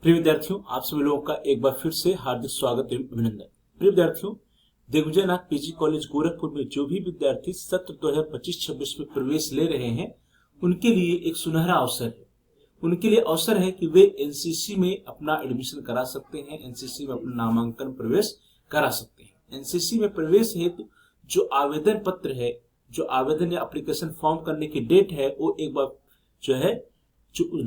प्रिय विद्यार्थियों, आप सभी लोगों का एक बार फिर से हार्दिक स्वागत एवं अभिनंदन। प्रिय विद्यार्थियों, दिग्विजयनाथ पीजी कॉलेज गोरखपुर में जो भी विद्यार्थी सत्र 2025-26 में प्रवेश ले रहे हैं, उनके लिए एक सुनहरा अवसर है। उनके लिए अवसर है कि वे एनसीसी में अपना एडमिशन करा सकते हैं, एनसीसी में अपना नामांकन प्रवेश करा सकते हैं। एनसीसी में प्रवेश हेतु जो आवेदन पत्र है, जो आवेदन या एप्लीकेशन फॉर्म करने की डेट है, वो एक बार जो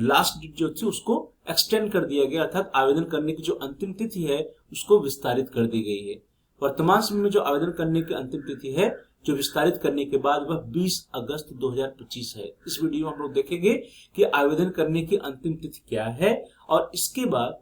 लास्ट डेट जो थी उसको एक्सटेंड कर दिया गया, अर्थात आवेदन करने की जो अंतिम तिथि है उसको विस्तारित कर दी गई है। वर्तमान समय में जो आवेदन करने की अंतिम तिथि है, जो विस्तारित करने के बाद वह 20 अगस्त 2025 है। इस वीडियो में हम लोग देखेंगे कि आवेदन करने की अंतिम तिथि क्या है और इसके बाद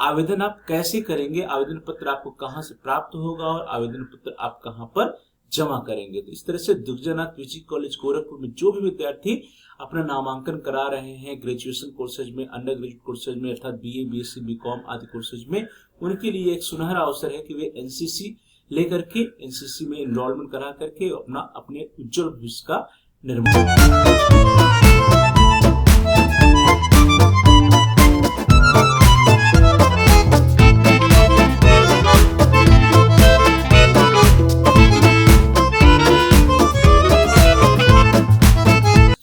आवेदन आप कैसे करेंगे, आवेदन पत्र आपको कहां से प्राप्त होगा और आवेदन पत्र आप कहां पर जमा करेंगे। तो इस तरह से दिग्विजयनाथ पीजी कॉलेज गोरखपुर में जो भी विद्यार्थी अपना नामांकन करा रहे हैं ग्रेजुएशन कोर्सेज में, अंडर ग्रेजुएट कोर्सेज में, अर्थात बीए, बीएससी, बीकॉम आदि कोर्सेज में, उनके लिए एक सुनहरा अवसर है कि वे एनसीसी लेकर के एनसीसी में एनरोलमेंट करा करके अपने उज्जवल भविष्य का निर्माण।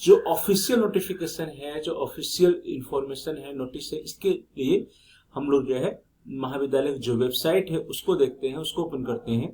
जो ऑफिशियल नोटिफिकेशन है, जो ऑफिशियल इंफॉर्मेशन है, नोटिस है, इसके लिए हम लोग जो है महाविद्यालय की जो वेबसाइट है उसको देखते हैं, उसको ओपन करते हैं।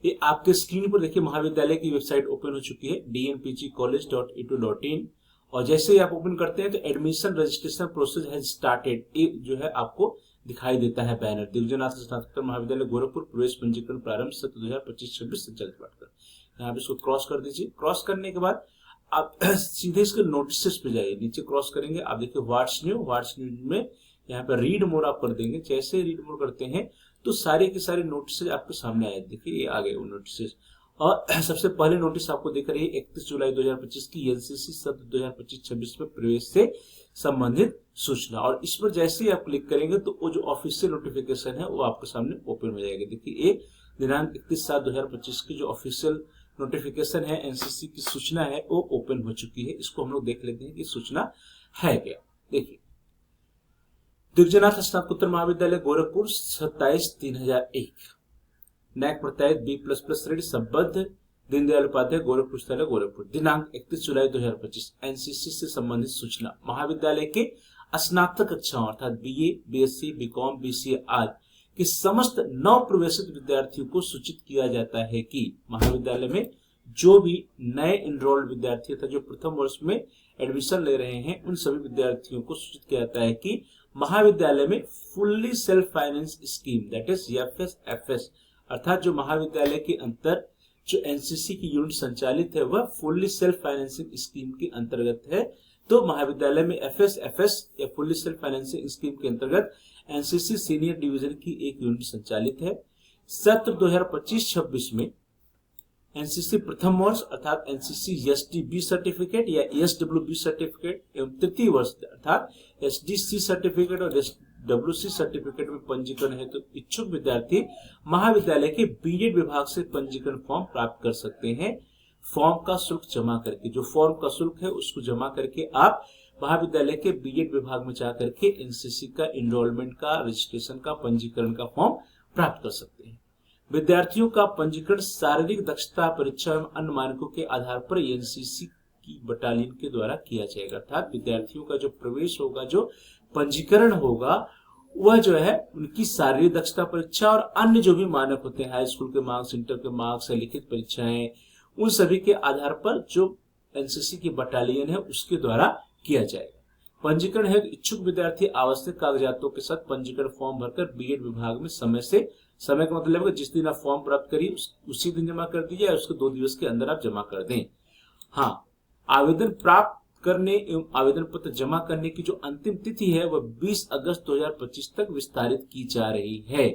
ये आपके स्क्रीन पर देखिए महाविद्यालय की वेबसाइट ओपन हो चुकी है dnpgcollege.edu.in। और जैसे ही आप ओपन करते हैं तो admission registration process has started, ये जो है आपको दिखाई देता है बैनर। दिग्विजयनाथ स्नातकोत्तर महाविद्यालय गोरखपुर प्रवेश पंजीकरण प्रारंभ सत्र 2025-26 संचालित पाठ्यक्रम। यहाँ पे इसको क्रॉस कर दीजिए। क्रॉस करने के बाद आप सीधे इसके नोटिस पे जाइए, नीचे क्रॉस करेंगे, आप देखिए व्हाट्स न्यू में यहाँ पे रीड मोर आप कर देंगे। जैसे रीड मोर करते हैं तो सारे के सारे नोटिस आपके सामने आए। देखिए ये आ गए वो नोटिस। और सबसे पहले नोटिस आपको दिख रही है 31 जुलाई 2025 की एनसीसी सत्र 2025-26 में प्रवेश से संबंधित सूचना। और इस पर जैसे ही आप क्लिक करेंगे तो वो जो ऑफिशियल नोटिफिकेशन है वो आपके सामने ओपन हो जाएगा। देखिए ये दिनांक 31/7/2025 की जो ऑफिशियल नोटिफिकेशन है, एनसीसी की सूचना है, वो ओपन हो चुकी है। इसको हम लोग देख लेते हैं कि सूचना है क्या। देखिए, दिग्विजयनाथ स्नातकोत्तर महाविद्यालय गोरखपुर 27/3/2001 नैक प्रत्यायित B++ श्रेणी संबद्ध दीनदयाल उपाध्याय गोरखपुर पुस्तकालय गोरखपुर। दिनांक 31 जुलाई 2025। एनसीसी से संबंधित सूचना। महाविद्यालय के स्नातक कक्षाओं अर्थात बीए, बीएससी, बीकॉम, बीसीए आदि कि समस्त नव प्रवेशित विद्यार्थियों को सूचित किया जाता है कि महाविद्यालय में जो भी नए एनरोल्ड विद्यार्थी था, जो प्रथम वर्ष में एडमिशन ले रहे हैं, उन सभी विद्यार्थियों को सूचित किया जाता है कि महाविद्यालय में fully self finance scheme that is FS अर्थात जो महाविद्यालय के अंतर जो एनसीसी की यूनिट संचालित है वह फुल्ली सेल्फ फाइनेंसिंग स्कीम के अंतर्गत है। तो महाविद्यालय में एफएस या फुल्ली सेल्फ फाइनेंसिंग स्कीम के अंतर्गत एनसीसी सीनियर डिवीजन की एक यूनिट संचालित है। सत्र 2025-26 में एनसीसी प्रथम वर्ष अर्थात एनसीसी एसडीबी सर्टिफिकेट या एसडब्ल्यूबी सर्टिफिकेट एवं तृतीय वर्ष अर्थात एसडीसी सर्टिफिकेट और एसडब्ल्यूसी सर्टिफिकेट में पंजीकरण है तो इच्छुक विद्यार्थी महाविद्यालय के बीएड विभाग से पंजीकरण फॉर्म प्राप्त कर सकते हैं। फॉर्म का शुल्क जमा करके, जो फॉर्म का शुल्क है उसको जमा करके आप महाविद्यालय के बीएड विभाग में जाकर के एनसीसी का एनरोलमेंट का, रजिस्ट्रेशन का, पंजीकरण का फॉर्म प्राप्त कर सकते हैं। विद्यार्थियों का पंजीकरण शारीरिक दक्षता परीक्षा एवं अन्य मानकों के आधार पर एनसीसी की बटालियन के द्वारा किया जाएगा। अर्थात विद्यार्थियों का जो प्रवेश होगा, जो पंजीकरण होगा, वह जो है उनकी शारीरिक दक्षता परीक्षा और अन्य जो भी मानक होते हैं, हाई स्कूल के मार्क्स, इंटर के मार्क्स या लिखित परीक्षाएं, उन सभी के आधार पर जो एनसीसी की बटालियन है उसके द्वारा किया जाएगा। पंजीकरण हेतु इच्छुक विद्यार्थी आवश्यक कागजातों के साथ पंजीकरण फॉर्म भरकर बीएड विभाग में समय का मतलब है जिस दिन आप फॉर्म प्राप्त करिए उसी दिन जमा कर दीजिए या उसके 2 दिवस के अंदर आप जमा कर दें। हाँ, आवेदन प्राप्त करने एवं आवेदन पत्र जमा करने की जो अंतिम तिथि है वह 20 अगस्त 2025 तक विस्तारित की जा रही है।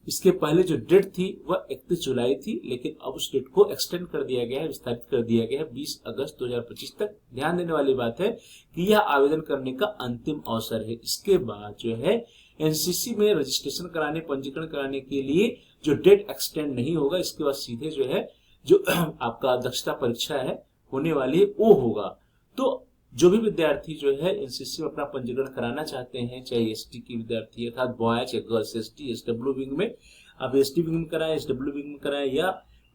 इसके पहले जो डेट थी वह 31 जुलाई थी, लेकिन अब उस डेट को एक्सटेंड कर दिया गया है, विस्तारित कर दिया गया है 20 अगस्त 2025 तक। ध्यान देने वाली बात है कि यह आवेदन करने का अंतिम अवसर है। इसके बाद जो है एनसीसी में रजिस्ट्रेशन कराने, पंजीकरण कराने के लिए जो डेट एक्सटेंड नहीं होगा, इसके बाद सीधे जो है जो आपका दक्षता परीक्षा है होने वाली है वो होगा। तो जो भी विद्यार्थी जो है एनसीसी में अपना पंजीकरण कराना चाहते हैं, चाहे एसटी के विद्यार्थी अर्थात बॉयज या गर्ल्स, एसटी एसडब्ल्यू विंग में, अब एसटी विंग में कराएं, एसडब्ल्यू विंग में कराएं, या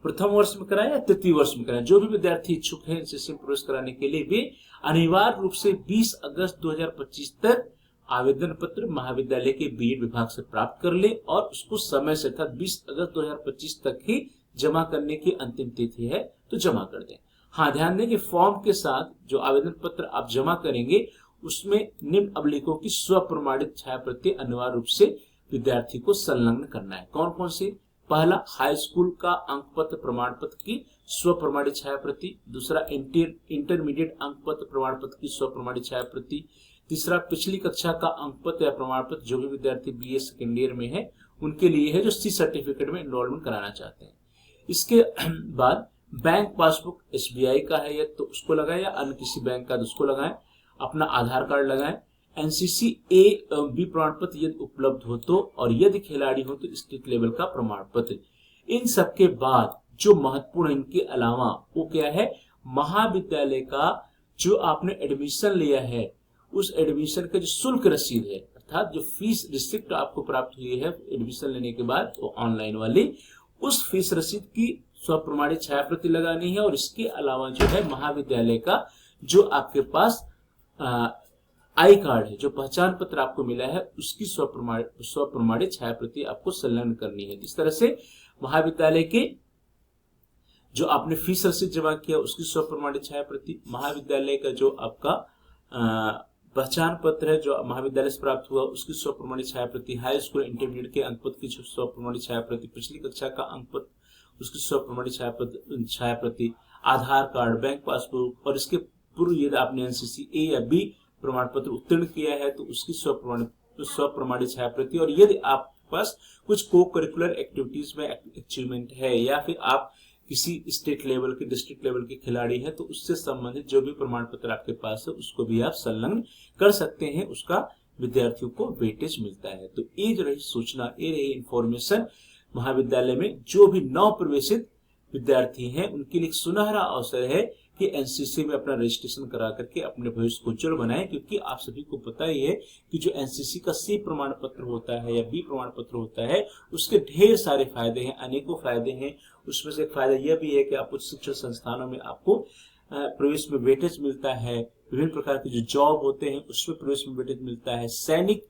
प्रथम वर्ष में कराएं या तृतीय वर्ष में कराएं, जो भी विद्यार्थी इच्छुक है एनसीसी में प्रवेश कराने के लिए, वे अनिवार्य रूप से 20 अगस्त 2025 तक आवेदन पत्र महाविद्यालय के बीएड विभाग से प्राप्त कर ले और उसको समय से अर्थात 20 अगस्त 2025 तक ही जमा करने की अंतिम तिथि है, तो जमा कर दें। हाँ, ध्यान दें कि फॉर्म के साथ जो आवेदन पत्र आप जमा करेंगे उसमें निम्न अभिलेखों की स्व प्रमाणित छायाप्रति अनिवार्य रूप से विद्यार्थी को संलग्न करना है। कौन कौन से? पहला, हाई स्कूल का अंक पत्र प्रमाण पत्र की स्व प्रमाणित छायाप्रति। दूसरा, इंटरमीडिएट अंक पत्र प्रमाण पत्र की स्व प्रमाणित छायाप्रति। तीसरा, पिछली कक्षा का अंक पत्र या प्रमाण पत्र जो भी विद्यार्थी बीए सेकेंड ईयर में है उनके लिए है, जो सी सर्टिफिकेट में एनरोलमेंट कराना चाहते हैं। इसके बाद बैंक पासबुक एसबीआई का है या तो उसको लगाएं, या अन्य किसी बैंक का तो उसको लगाएं। अपना आधार कार्ड लगाएं। एनसीसी ए बी प्रमाण पत्र यदि उपलब्ध हो तो, और यदि खिलाड़ी हो तो स्टेट लेवल का प्रमाण पत्र। इन सब के बाद जो महत्वपूर्ण इनके अलावा वो क्या है, महाविद्यालय का जो आपने एडमिशन लिया है उस एडमिशन का जो शुल्क रसीद है, अर्थात जो फीस रिसिप्ट आपको प्राप्त हुई है एडमिशन लेने के बाद, वो ऑनलाइन वाली, उस फीस रसीद की स्व प्रमाणित छायाप्रति लगानी है। और इसके अलावा जो है महाविद्यालय का जो आपके पास आई कार्ड है, जो पहचान पत्र आपको मिला है, उसकी स्व प्रमाणित छायाप्रति आपको संलग्न करनी है। इस तरह से महाविद्यालय के जो आपने फीस रसीद जमा किया उसकी स्व प्रमाणित छायाप्रति, महाविद्यालय का जो आपका पहचान पत्र है जो महाविद्यालय से प्राप्त हुआ उसकी स्व प्रमाणित छायाप्रति, हाई स्कूल इंटरमीडिएट के अंक पत्र की स्व प्रमाणित छायाप्रति, पिछली कक्षा का अंक पत्र उसकी स्व प्रमाणित छायाप्रति, आधार कार्ड, बैंक पासबुक, और इसके पूर्व यदि आपने एनसीसी ए या बी प्रमाण पत्र उत्तीर्ण किया है तो उसकी स्व प्रमाणित छायाप्रति। और यदि आपके पास कुछ को करिकुलर एक्टिविटीज में अचीवमेंट है या फिर आप किसी स्टेट लेवल के, डिस्ट्रिक्ट लेवल के खिलाड़ी हैं तो उससे संबंधित जो भी प्रमाण पत्र आपके पास है उसको भी आप संलग्न कर सकते हैं, उसका विद्यार्थियों को वेटेज मिलता है। तो ये जो रही सूचना, ये रही इंफॉर्मेशन, महाविद्यालय में जो भी नव प्रवेशित विद्यार्थी हैं उनके लिए एक सुनहरा अवसर है कि एनसीसी में अपना रजिस्ट्रेशन करा करके अपने भविष्य को उज्जवल बनाएं। क्योंकि आप सभी को पता ही है कि जो एनसीसी का सी प्रमाण पत्र होता है या बी प्रमाण पत्र होता है उसके ढेर सारे फायदे हैं, अनेकों फायदे हैं। उसमें से एक फायदा यह भी है कि आप उच्च शिक्षण संस्थानों में आपको प्रवेश में वेटेज मिलता है, विभिन्न प्रकार के जो जॉब होते हैं उसमें प्रवेश में वेटेज मिलता है, सैनिक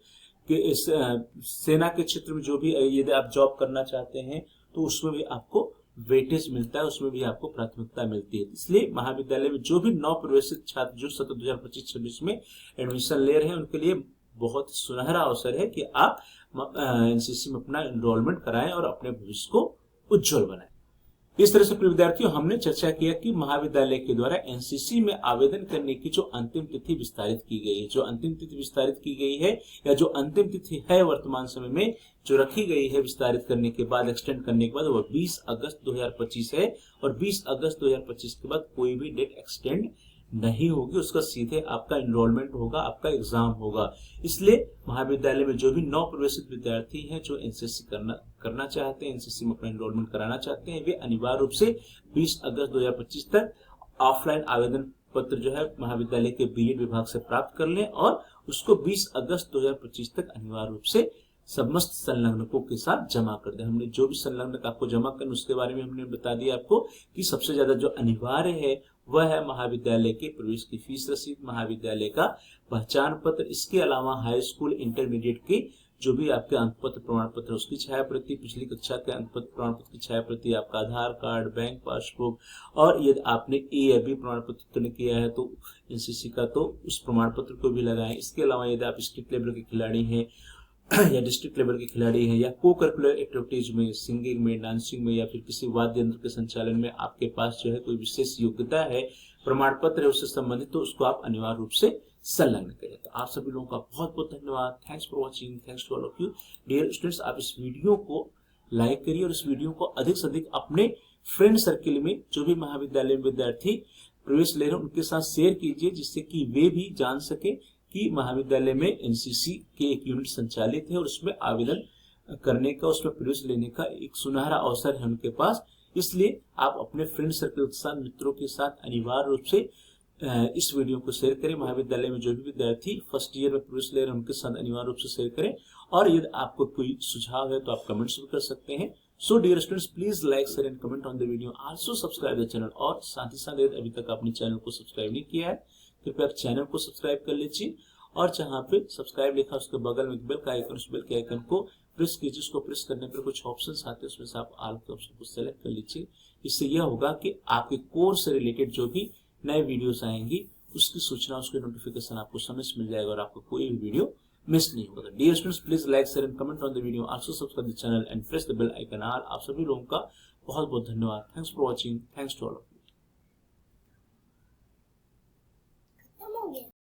के सेना के क्षेत्र में जो भी यदि आप जॉब करना चाहते हैं तो उसमें भी आपको वेटेज मिलता है, उसमें भी आपको प्राथमिकता मिलती है। इसलिए महाविद्यालय में जो भी नव प्रवेशित छात्र जो सत्र 2025-26 में एडमिशन ले रहे हैं उनके लिए बहुत सुनहरा अवसर है कि आप एनसीसी में अपना एनरोलमेंट कराएं और अपने भविष्य को उज्जवल बनाएं। इस तरह से प्रिय विद्यार्थियों, हमने चर्चा किया कि महाविद्यालय के द्वारा एनसीसी में आवेदन करने की जो अंतिम तिथि विस्तारित की गई है, जो अंतिम तिथि विस्तारित की गई है या जो अंतिम तिथि है वर्तमान समय में जो रखी गई है विस्तारित करने के बाद, एक्सटेंड करने के बाद, वो 20 अगस्त 2025 है। और 20 अगस्त 2025 के बाद कोई भी डेट एक्सटेंड नहीं होगी, उसका सीधे आपका एनरोलमेंट होगा, आपका एग्जाम होगा। इसलिए महाविद्यालय में जो भी नव प्रवेशित विद्यार्थी हैं जो एनसीसी करना चाहते हैं, एनसीसी में अपना एनरोलमेंट कराना चाहते हैं, वे अनिवार्य रूप से 20 अगस्त 2025 तक ऑफलाइन आवेदन पत्र जो है महाविद्यालय के बीएड विभाग से प्राप्त कर लें और उसको 20 अगस्त 2025 तक अनिवार्य रूप से समस्त संलग्नकों के साथ जमा कर दें। हमने जो भी संलग्नक आपको जमा करना उसके बारे में हमने बता दिया आपको कि सबसे ज्यादा जो अनिवार्य है वह है महाविद्यालय के प्रवेश की फीस रसीद, महाविद्यालय का पहचान पत्र, इसके अलावा हाई स्कूल इंटरमीडिएट की जो भी आपके अंक पत्र प्रमाण पत्र उसकी छायाप्रति, पिछली कक्षा के अंक पत्र प्रमाण पत्र की छायाप्रति, आपका आधार कार्ड, बैंक पासबुक, और यदि आपने ए या बी प्रमाण पत्र उत्तीर्ण किया है तो एनसीसी का तो उस प्रमाण पत्र को भी लगाएं। इसके अलावा यदि आप स्टेट लेवल के खिलाड़ी हैं या डिस्ट्रिक्ट लेवल के खिलाड़ी हैं या को करिकुलर एक्टिविटीज में, सिंगिंग में, डांसिंग में या फिर किसी वाद्य यंत्र के संचालन में आपके पास जो है कोई विशेष योग्यता है, प्रमाण पत्र है उससे संबंधित, तो उसको आप अनिवार्य रूप से संलग्न करें। तो आप सभी लोगों का बहुत बहुत धन्यवाद। Thanks for watching, thanks to all of you dear students. आप इस वीडियो को लाइक करिए और इस वीडियो को अधिक से अधिक अपने फ्रेंड सर्किल में जो भी महाविद्यालय में विद्यार्थी प्रवेश ले रहे हैं उनके साथ शेयर कीजिए, जिससे कि वे भी जान सके कि महाविद्यालय में एनसीसी के एक यूनिट संचालित है और उसमें आवेदन करने का, उसमें प्रवेश लेने का एक सुनहरा अवसर है उनके पास। इसलिए आप अपने फ्रेंड सर्कल के साथ, मित्रों के साथ अनिवार्य रूप से इस वीडियो को शेयर करें। महाविद्यालय में जो भी विद्यार्थी फर्स्ट ईयर में प्रवेश ले रहे हैं उनके साथ अनिवार्य रूप से शेयर करें। और यदि आपको कोई सुझाव है तो आप कमेंट्स भी कर सकते हैं। So dear students, please like share and comment on the video, also subscribe the channel. और साथ ही साथ यदि अभी तक आपने चैनल को सब्सक्राइब नहीं किया है, कृपया आप चैनल को सब्सक्राइब कर लीजिए। और जहां पे सब्सक्राइब लिखा उसके बगल में बेल का आइकन, उस बेल के आइकन को प्रेस कीजिए। उसको प्रेस करने पर कुछ ऑप्शंस आते हैं, उसमें से आप ऑल के ऑप्शन को सेलेक्ट कर लीजिए। इससे यह होगा कि आपके कोर्स से रिलेटेड जो भी नए वीडियोस आएंगी उसकी सूचना, उसके नोटिफिकेशन आपको समय से मिल जाएगा और आपको कोई भी वीडियो मिस नहीं होगा। Dear students, please like share and comment on the video, also subscribe the channel and press the bell icon. आप सभी लोगों का बहुत बहुत धन्यवाद। Thanks for watching. Thanks to all.